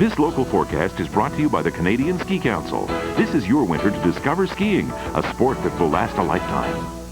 This local forecast is brought to you by the Canadian Ski Council. This is your winter to discover skiing, a sport that will last a lifetime.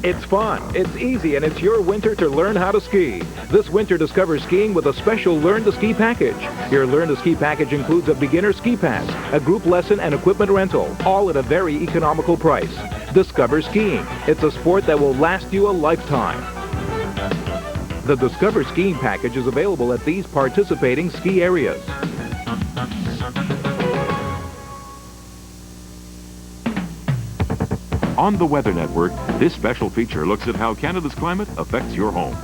It's fun, it's easy, and it's your winter to learn how to ski. This winter, discover skiing with a special Learn to Ski package. Your Learn to Ski package includes a beginner ski pass, a group lesson, and equipment rental, all at a very economical price. Discover skiing. It's a sport that will last you a lifetime. The Discover Skiing package is available at these participating ski areas. On the Weather Network, this special feature looks at how Canada's climate affects your home.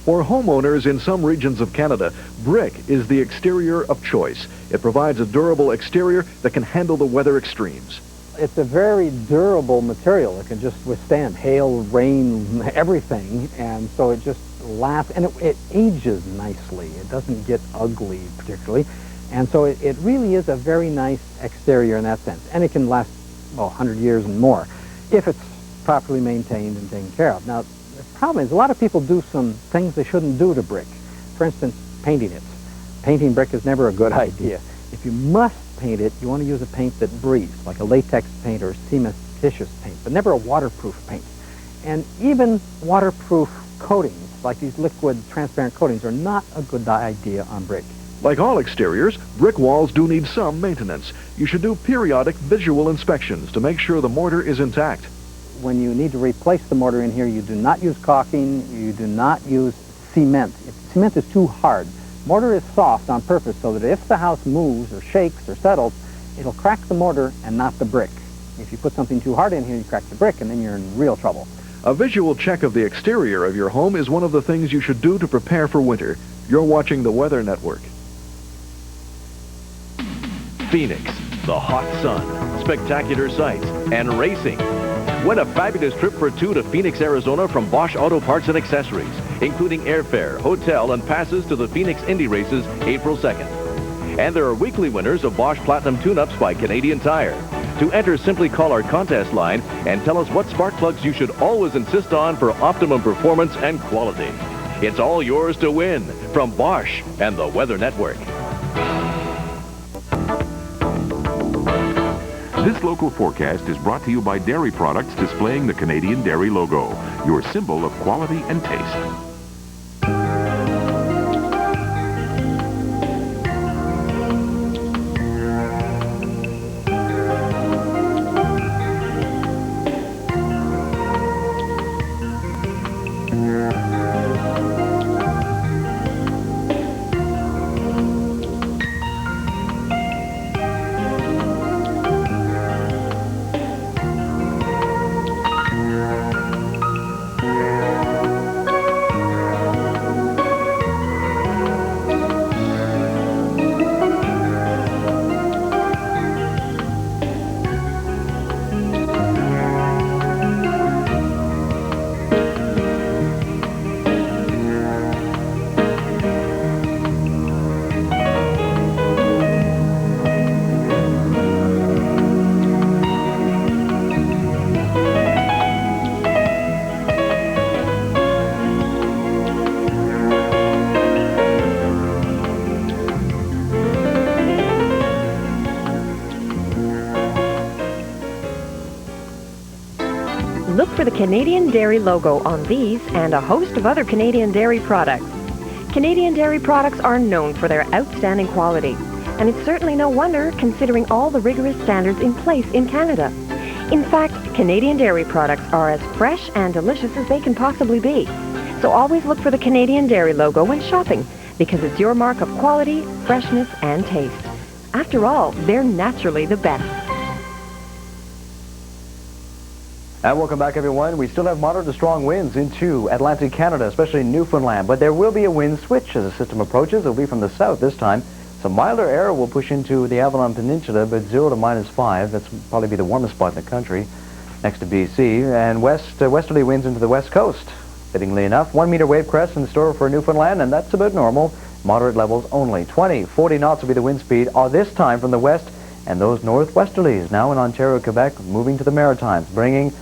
For homeowners in some regions of Canada, brick is the exterior of choice. It provides a durable exterior that can handle the weather extremes. It's a very durable material. It can just withstand hail, rain, everything, and so it just lasts, and it ages nicely. It doesn't get ugly particularly. And so it really is a very nice exterior in that sense. And it can last, well, 100 years and more if it's properly maintained and taken care of. Now, the problem is a lot of people do some things they shouldn't do to brick. For instance, painting it. Painting brick is never a good idea. If you must paint it, you want to use a paint that breathes, like a latex paint or cementitious paint, but never a waterproof paint. And even waterproof coatings, like these liquid transparent coatings, are not a good idea on brick. Like all exteriors, brick walls do need some maintenance. You should do periodic visual inspections to make sure the mortar is intact. When you need to replace the mortar in here, you do not use caulking, you do not use cement. Cement is too hard. Mortar is soft on purpose so that if the house moves or shakes or settles, it'll crack the mortar and not the brick. If you put something too hard in here, you crack the brick, and then you're in real trouble. A visual check of the exterior of your home is one of the things you should do to prepare for winter. You're watching the Weather Network. Phoenix, the hot sun, spectacular sights, and racing. Win a fabulous trip for two to Phoenix, Arizona from Bosch Auto Parts and Accessories, including airfare, hotel, and passes to the Phoenix Indy races April 2nd. And there are weekly winners of Bosch Platinum Tune-Ups by Canadian Tire. To enter, simply call our contest line and tell us what spark plugs you should always insist on for optimum performance and quality. It's all yours to win from Bosch and the Weather Network. This local forecast is brought to you by dairy products displaying the Canadian Dairy logo, your symbol of quality and taste. Look for the Canadian Dairy logo on these and a host of other Canadian Dairy products. Canadian Dairy products are known for their outstanding quality, and it's certainly no wonder considering all the rigorous standards in place in Canada. In fact, Canadian Dairy products are as fresh and delicious as they can possibly be. So always look for the Canadian Dairy logo when shopping, because it's your mark of quality, freshness, and taste. After all, they're naturally the best. And welcome back, everyone. We still have moderate to strong winds into Atlantic Canada, especially in Newfoundland, but there will be a wind switch as the system approaches. It'll be from the south this time. Some milder air will push into the Avalon Peninsula, but 0 to -5. That's probably be the warmest spot in the country, next to BC. And westerly winds into the west coast. Fittingly enough, 1 meter wave crest in store for Newfoundland, and that's about normal. Moderate levels only. 20, 40 knots will be the wind speed, this time from the west, and those northwesterlies now in Ontario, Quebec, moving to the Maritimes, bringing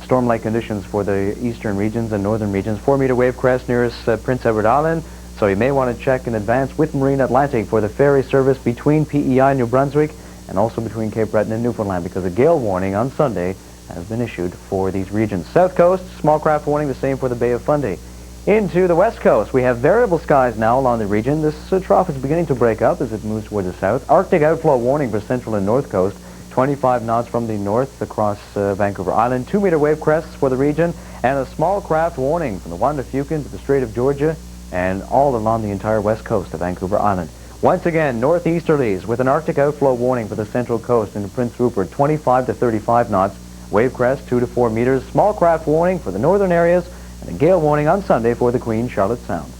storm-like conditions for the eastern regions and northern regions. 4 meter wave crest nearest Prince Edward Island, so you may want to check in advance with Marine Atlantic for the ferry service between PEI, New Brunswick, and also between Cape Breton and Newfoundland, because a gale warning on Sunday has been issued for these regions. South coast, small craft warning, the same for the Bay of Fundy. Into the west coast, we have variable skies now along the region. This trough is beginning to break up as it moves toward the south. Arctic outflow warning for central and north coast. 25 knots from the north across Vancouver Island. 2 meter wave crests for the region, and a small craft warning from the Juan de Fuca to the Strait of Georgia and all along the entire west coast of Vancouver Island. Once again, northeasterlies with an Arctic outflow warning for the central coast into Prince Rupert, 25 to 35 knots. Wave crest 2 to 4 meters. Small craft warning for the northern areas, and a gale warning on Sunday for the Queen Charlotte Sound.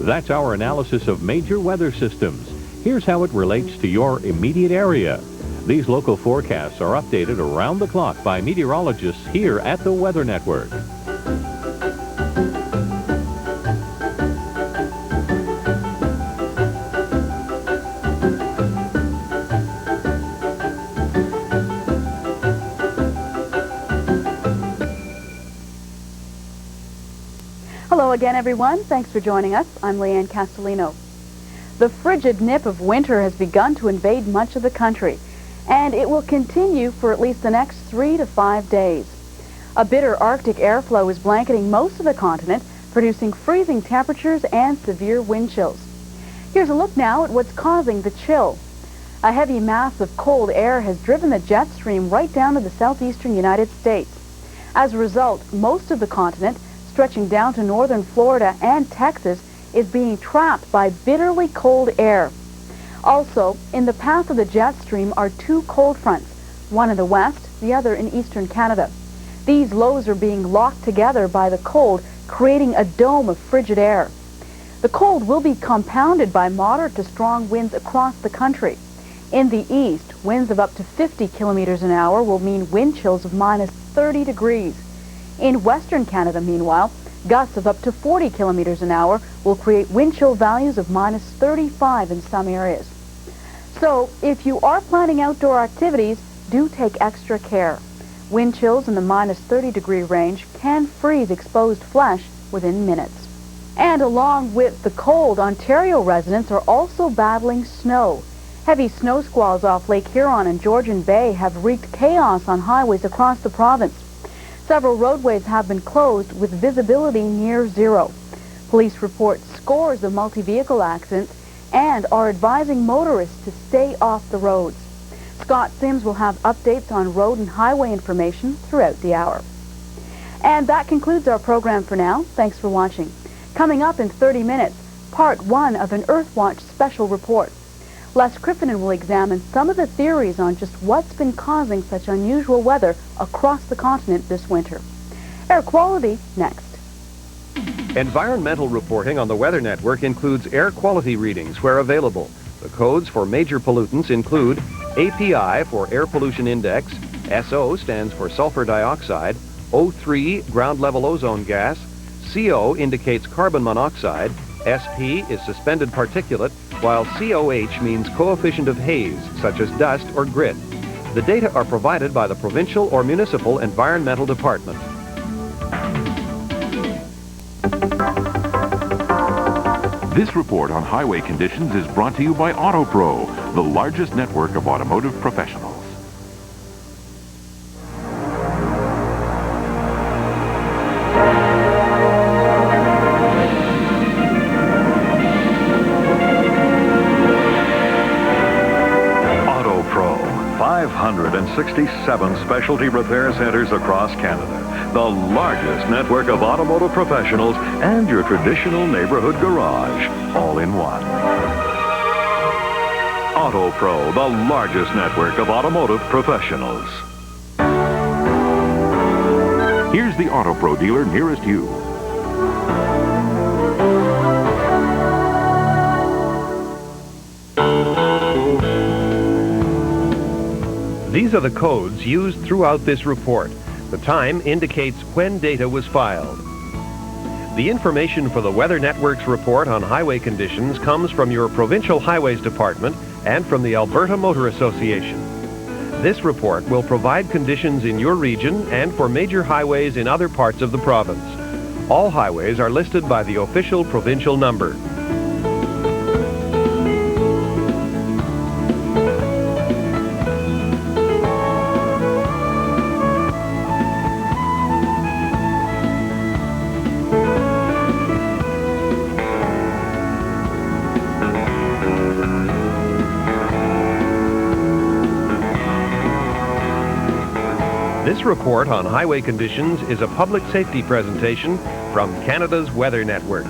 That's our analysis of major weather systems. Here's how it relates to your immediate area. These local forecasts are updated around the clock by meteorologists here at the Weather Network. Hello again, everyone. Thanks for joining us. I'm Lianne Castelino. The frigid nip of winter has begun to invade much of the country, and it will continue for at least the next 3 to 5 days. A bitter Arctic airflow is blanketing most of the continent, producing freezing temperatures and severe wind chills. Here's a look now at what's causing the chill. A heavy mass of cold air has driven the jet stream right down to the southeastern United States. As a result, most of the continent, stretching down to northern Florida and Texas, is being trapped by bitterly cold air. Also, in the path of the jet stream are 2 cold fronts, one in the west, the other in eastern Canada. These lows are being locked together by the cold, creating a dome of frigid air. The cold will be compounded by moderate to strong winds across the country. In the east, winds of up to 50 kilometers an hour will mean wind chills of -30 degrees. In western Canada, meanwhile, gusts of up to 40 kilometers an hour will create wind chill values of -35 in some areas. So, if you are planning outdoor activities, do take extra care. Wind chills in the -30 degree range can freeze exposed flesh within minutes. And along with the cold, Ontario residents are also battling snow. Heavy snow squalls off Lake Huron and Georgian Bay have wreaked chaos on highways across the province. Several roadways have been closed with visibility near zero. Police report scores of multi-vehicle accidents and are advising motorists to stay off the roads. Scott Sims will have updates on road and highway information throughout the hour. And that concludes our program for now. Thanks for watching. Coming up in 30 minutes, part 1 of an Earthwatch special report. Les Criffinen will examine some of the theories on just what's been causing such unusual weather across the continent this winter. Air quality next. Environmental reporting on the Weather Network includes air quality readings where available. The codes for major pollutants include API for Air Pollution Index, SO stands for sulfur dioxide, O3 ground level ozone gas, CO indicates carbon monoxide, SP is suspended particulate, while COH means coefficient of haze, such as dust or grit. The data are provided by the provincial or municipal environmental department. This report on highway conditions is brought to you by AutoPro, the largest network of automotive professionals. 167 specialty repair centers across Canada, the largest network of automotive professionals, and your traditional neighborhood garage, all in one. Auto Pro, the largest network of automotive professionals. Here's the Auto Pro dealer nearest you. These are the codes used throughout this report. The time indicates when data was filed. The information for the Weather Network's report on highway conditions comes from your Provincial Highways Department and from the Alberta Motor Association. This report will provide conditions in your region and for major highways in other parts of the province. All highways are listed by the official provincial number. This report on highway conditions is a public safety presentation from Canada's Weather Network.